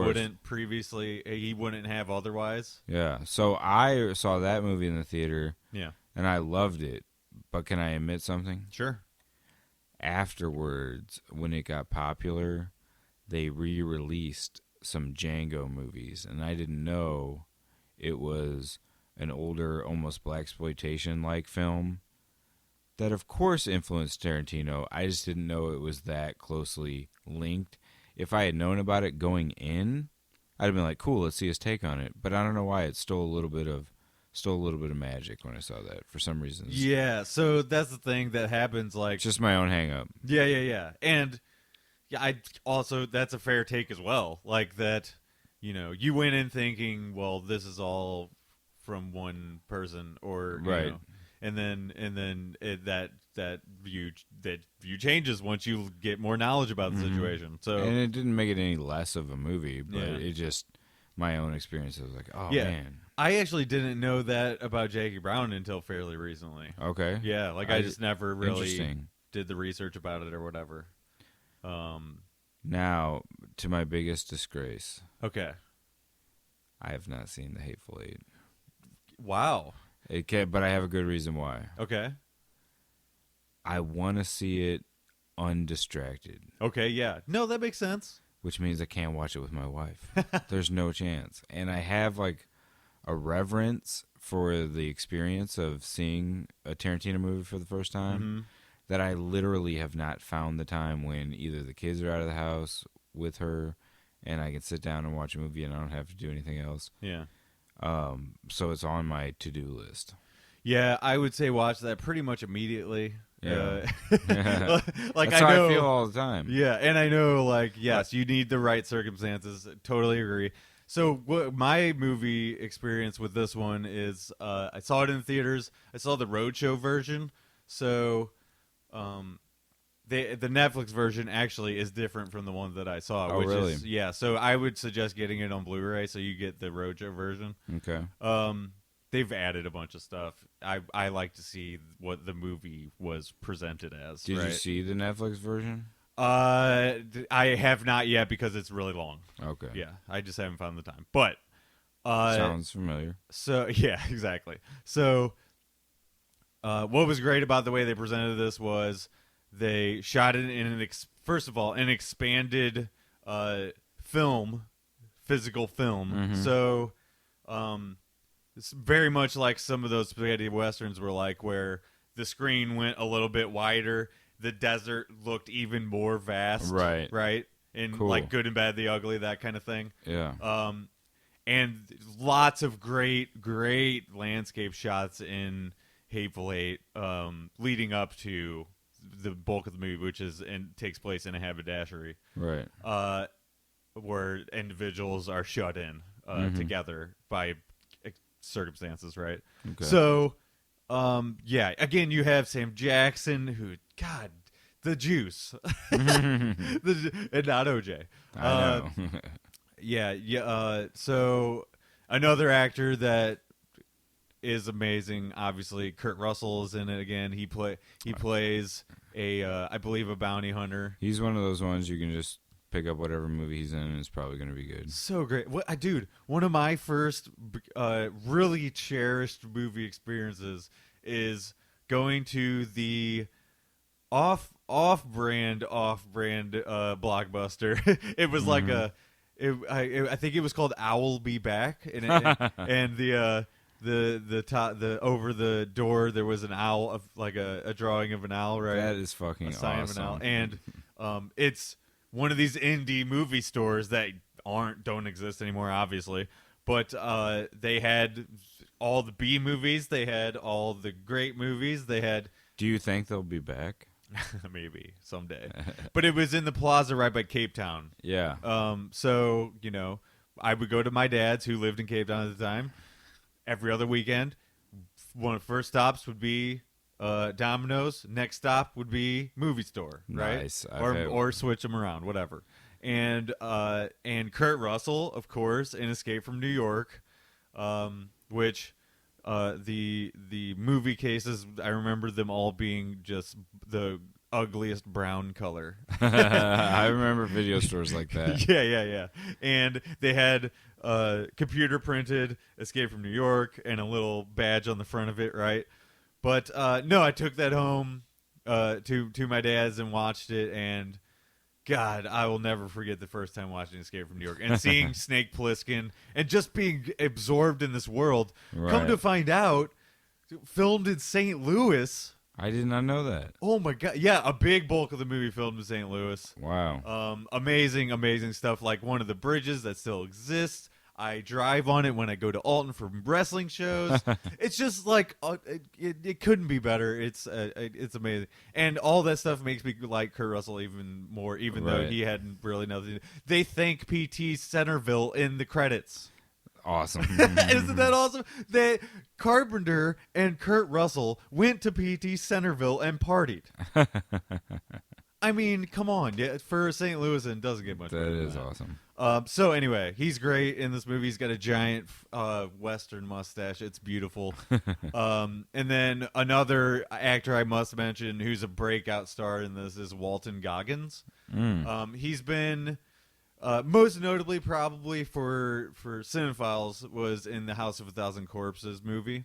wouldn't have otherwise. Yeah. So I saw that movie in the theater. Yeah. And I loved it. But can I admit something? Sure. Afterwards, when it got popular, they re-released some Django movies, and I didn't know it was an older, almost blaxploitation-like film that, of course, influenced Tarantino. I just didn't know it was that closely linked. If I had known about it going in, I'd have been like, "Cool, let's see his take on it." But I don't know why it stole a little bit of magic when I saw that for some reason. Yeah, so that's the thing that happens. Like, it's just my own hang-up. Yeah, and I also that's a fair take as well. Like that, you went in thinking, well, this is all from one person, or right. And then that view changes once you get more knowledge about the situation. So, and it didn't make it any less of a movie, but it just, my own experience was like, oh man. I actually didn't know that about Jackie Brown until fairly recently. Okay. Yeah, like I just never really did the research about it or whatever. Now, to my biggest disgrace. Okay. I have not seen The Hateful Eight. Wow. But I have a good reason why. Okay. I want to see it undistracted. Okay, yeah. No, that makes sense. Which means I can't watch it with my wife. There's no chance. And I have like a reverence for the experience of seeing a Tarantino movie for the first time that I literally have not found the time when either the kids are out of the house with her and I can sit down and watch a movie and I don't have to do anything else. Yeah. So it's on my to-do list. Yeah, I would say watch that pretty much immediately. Yeah. Like That's how I feel all the time. Yeah, and I know, like, yes, you need the right circumstances. Totally agree. So my movie experience with this one is I saw it in theaters. I saw the Roadshow version. So the Netflix version actually is different from the one that I saw. Oh, really? Yeah, so I would suggest getting it on Blu-ray so you get the Roadshow version. Okay. They've added a bunch of stuff. I like to see what the movie was presented as. Did you see the Netflix version? I have not yet because it's really long. Okay. Yeah, I just haven't found the time. But sounds familiar. So yeah, exactly. So what was great about the way they presented this was they shot it in first of all an expanded physical film. So it's very much like some of those spaghetti westerns were like, where the screen went a little bit wider. the desert looked even more vast. Right. In Cool. like Good and Bad, the Ugly, that kind of thing. Yeah. And lots of great landscape shots in Hateful Eight, leading up to the bulk of the movie, which takes place in a haberdashery, Right. where individuals are shut in together by circumstances, right? Okay. So, again, you have Sam Jackson, who, God, the juice, and not OJ. I know. So another actor that is amazing, obviously, Kurt Russell is in it again. He plays I believe a bounty hunter. He's one of those ones you can just pick up whatever movie he's in and it's probably going to be good. So great. Dude, one of my first really cherished movie experiences is going to the off-brand Blockbuster. It was like I think it was called Owl Be Back, and the over the door there was an owl, of like a drawing of an owl, right? That is fucking awesome. Of an owl. And it's one of these indie movie stores that don't exist anymore, obviously. But they had all the B movies, they had all the great movies, they had. Do you think they'll be back? Maybe someday. But it was in the plaza right by Cape Town. Yeah. So, I would go to my dad's, who lived in Cape Town at the time, every other weekend. One of the first stops would be Domino's. Next stop would be movie store, right? Nice. Or switch them around, whatever. And Kurt Russell, of course, in Escape from New York, which the movie cases, I remember them all being just the ugliest brown color. I remember video stores like that. Yeah. And they had computer printed Escape from New York and a little badge on the front of it, right? But no, I took that home to my dad's and watched it, and God, I will never forget the first time watching Escape from New York and seeing Snake Plissken and just being absorbed in this world. Right. Come to find out, filmed in St. Louis. I did not know that. Oh my God. Yeah, a big bulk of the movie filmed in St. Louis. Wow. Amazing stuff, like one of the bridges that still exists. I drive on it when I go to Alton for wrestling shows. It's just like it couldn't be better. It's amazing, and all that stuff makes me like Kurt Russell even more, even though he hadn't really nothing. They thank PT Centerville in the credits. Awesome. Isn't that awesome? Carpenter and Kurt Russell went to PT Centerville and partied. I mean, come on. Yeah, for St. Louis, it doesn't get much better than is that. awesome. So anyway, he's great in this movie. He's got a giant Western mustache. It's beautiful. And then another actor I must mention who's a breakout star in this is Walton Goggins. He's been most notably probably for Cinephiles was in the House of a Thousand Corpses movie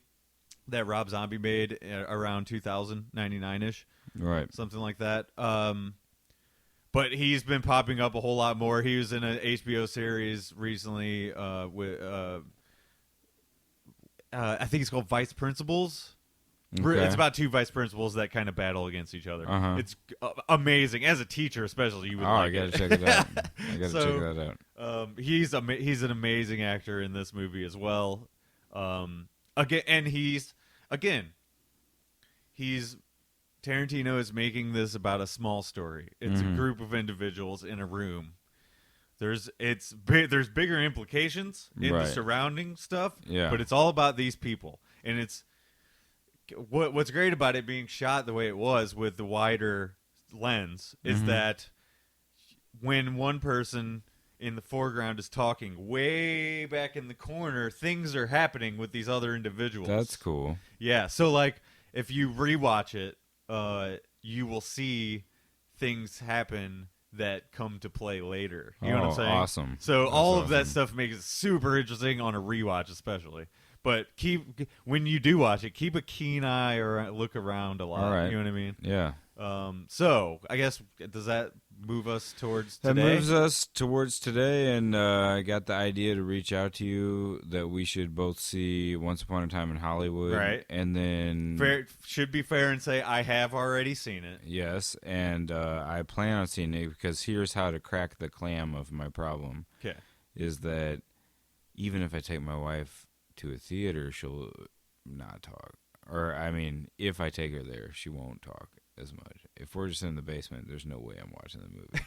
that Rob Zombie made around 2000, 99-ish. Right. Something like that. But he's been popping up a whole lot more. He was in an HBO series recently with I think it's called Vice Principals. Okay. It's about two vice principals that kind of battle against each other. It's amazing. As a teacher, especially, you would like I gotta check it out. I gotta check that out. He's an amazing actor in this movie as well. He's Tarantino is making this about a small story. It's a group of individuals in a room. There's bigger implications in the surrounding stuff, but it's all about these people. And it's what's great about it being shot the way it was with the wider lens is that when one person in the foreground is talking, way back in the corner, things are happening with these other individuals. That's cool. Yeah, so like if you rewatch it, you will see things happen that come to play later. You know what I'm saying? Awesome. So all of that stuff makes it super interesting on a rewatch, especially. But when you do watch it, keep a keen eye or look around a lot. All right. You know what I mean? Yeah. So I guess does that move us towards That today. moves us towards today, and I got the idea to reach out to you that we should both see Once Upon a Time in Hollywood. Right. And then... Should be fair and say I have already seen it. Yes, and I plan on seeing it because here's how to crack the clam of my problem. Okay. Is that even if I take my wife to a theater, she'll not talk. Or, I mean, if I take her there, she won't talk as much. If we're just in the basement, there's no way I'm watching the movie.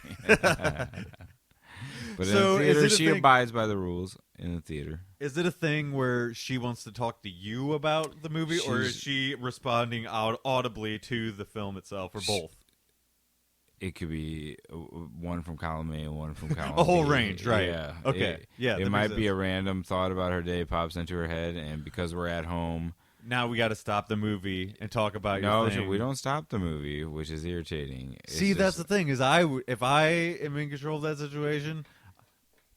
But So, in the theater, is it a she thing- abides by the rules in the theater. Is it a thing where she wants to talk to you about the movie, or is She's- she responding audibly to the film itself, or both? It could be one from column A and one from column A whole B. range, right. Yeah. Okay. Yeah, It that might makes be a sense. random thought about her day pops into her head, and because we're at home... Now we got to stop the movie and talk about No, your thing. we don't stop the movie, which is irritating. It's See, that's the just- thing is, if I am in control of that situation,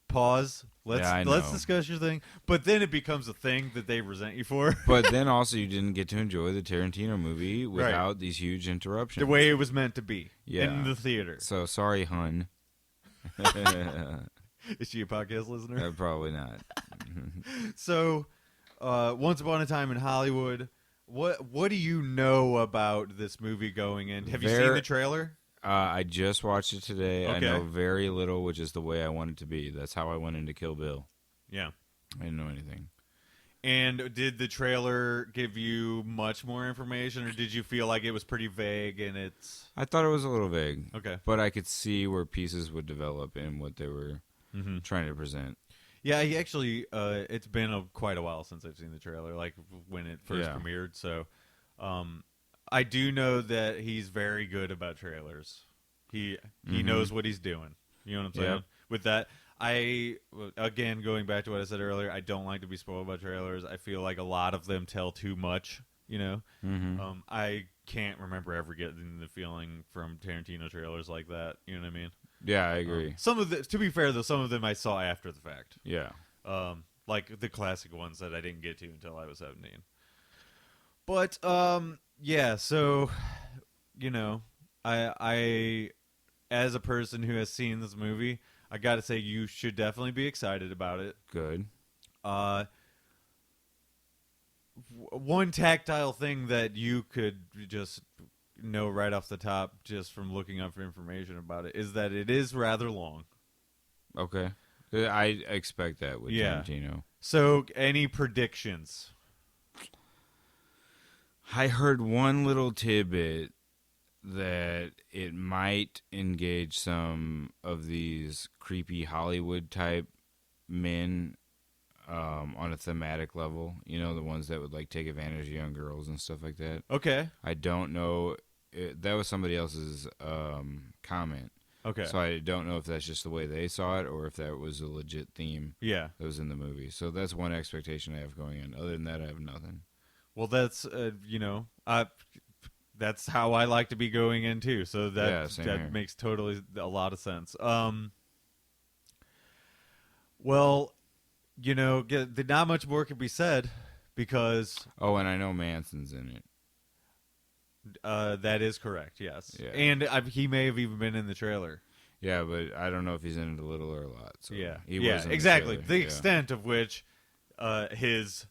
pause. I Let's know. discuss your thing. But then it becomes a thing that they resent you for. But then also you didn't get to enjoy the Tarantino movie without these huge interruptions. The way it was meant to be Yeah. in the theater. So sorry, hun. Is she a podcast listener? Probably not. So, Once Upon a Time in Hollywood. What do you know about this movie going in? Have you seen the trailer? I just watched it today. I Okay. know very little, which is the way I want it to be. That's how I went into Kill Bill. Yeah. I didn't know anything. And did the trailer give you much more information, or did you feel like it was pretty vague and it's... I thought it was a little vague. Okay. But I could see where pieces would develop and what they were trying to present. Yeah, he actually, it's been quite a while since I've seen the trailer, like when it first Yeah. premiered. So, I do know that he's very good about trailers. He knows what he's doing. You know what I'm saying? Yep. With that, again, going back to what I said earlier, I don't like to be spoiled by trailers. I feel like a lot of them tell too much. You know, I can't remember ever getting the feeling from Tarantino trailers like that. You know what I mean? Yeah, I agree. Some of to be fair though, some of them I saw after the fact. Yeah. Like the classic ones that I didn't get to until I was 17. But yeah, so you know, I as a person who has seen this movie, I got to say you should definitely be excited about it. Good. One tactile thing that you could just know right off the top just from looking up for information about it is that it is rather long. Okay. I expect that with Tarantino. So, any predictions? I heard one little tidbit that it might engage some of these creepy Hollywood type men on a thematic level. You know, the ones that would like take advantage of young girls and stuff like that. Okay. I don't know. That was somebody else's comment. Okay. So I don't know if that's just the way they saw it or if that was a legit theme Yeah. that was in the movie. So that's one expectation I have going in. Other than that, I have nothing. Well, that's that's how I like to be going in too. So that same here. makes totally a lot of sense. Well, not much more can be said because Oh, and I know Manson's in it. that is correct. Yes, Yeah. and he may have even been in the trailer. Yeah, but I don't know if he's in it a little or a lot. So Yeah, he yeah, was in the exactly. trailer. The Yeah. extent of which his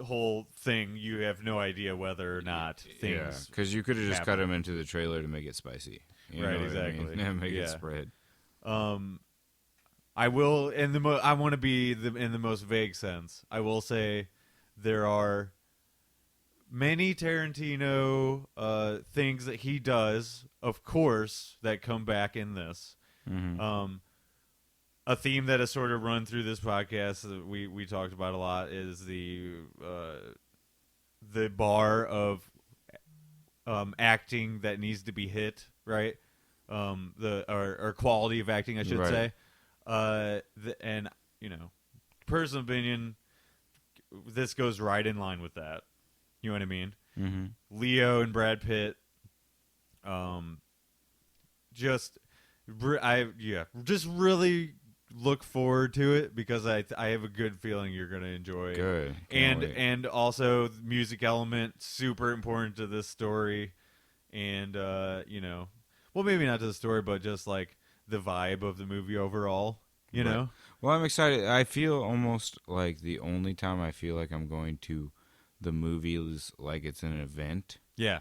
whole thing, you have no idea whether or not things. because you could have just cut happen. him into the trailer to make it spicy. You Right, know what I exactly. mean? Make Yeah. it spread. I will, I want to be in the most vague sense. I will say there are many Tarantino things that he does, of course, that come back in this. Mm-hmm. A theme that has sort of run through this podcast that we talked about a lot is the bar of acting that needs to be hit, right? Or quality of acting, I should Right. say. And personal opinion, this goes right in line with that. You know what I mean? Mm-hmm. Leo and Brad Pitt, just really look forward to it because I have a good feeling you're going to enjoy it. Good. Can't wait. And also the music element super important to this story, and well, maybe not to the story, but just like the vibe of the movie overall. You Right. know? Well, I'm excited. I feel almost like the only time I feel like I'm going to the movies like it's an event Yeah.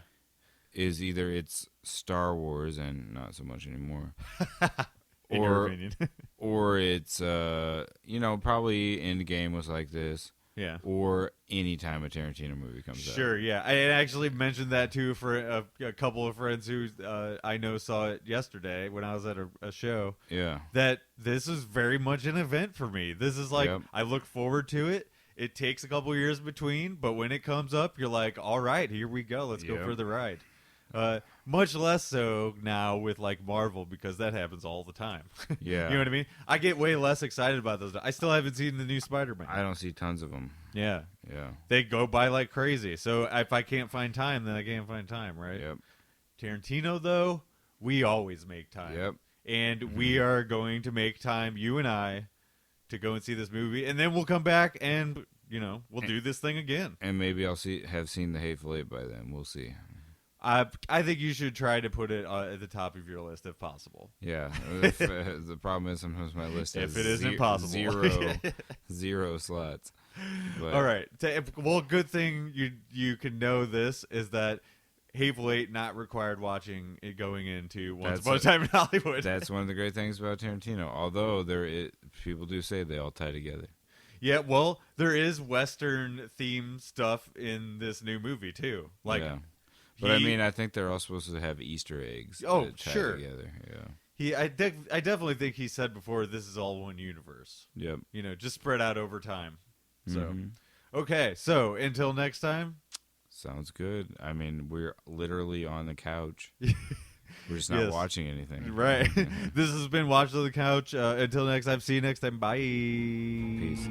is either it's Star Wars and not so much anymore, In your opinion. or it's probably Endgame was like this, Yeah. or any time a Tarantino movie comes out. Sure, yeah. I actually mentioned that too for a couple of friends who I know saw it yesterday when I was at a show. Yeah. That this is very much an event for me. This is like, Yep. I look forward to it. It takes a couple years between, but when it comes up, you're like, all right, here we go. Let's go Yep. for the ride. Much less so now with like Marvel, because that happens all the time. Yeah. You know what I mean? I get way less excited about those. I still haven't seen the new Spider-Man. I don't see tons of them. Yeah. Yeah. They go by like crazy. So if I can't find time, then I can't find time, right? Yep. Tarantino, though, we always make time. Yep. And we are going to make time, you and I, to go and see this movie. And then we'll come back and, we'll do this thing again. And maybe I'll have seen The Hateful Eight by then. We'll see. I think you should try to put it at the top of your list if possible. Yeah. The problem is sometimes my list has If it isn't possible. zero slots. But, All right. Well, good thing you can know this is that Hateful Eight not required watching it going into Once Upon a Time in Hollywood. That's one of the great things about Tarantino. Although people do say they all tie together. Yeah, well, there is Western themed stuff in this new movie too. Like, yeah. But I think they're all supposed to have Easter eggs. Oh, that tie sure. Together. Yeah. I definitely think he said before this is all one universe. Yep. Just spread out over time. So, Mhm. Okay, so until next time. Sounds good. I mean, we're literally on the couch. We're just not Yes. watching anything. Right. This has been Watch on the Couch. Until next time. See you next time. Bye. Peace.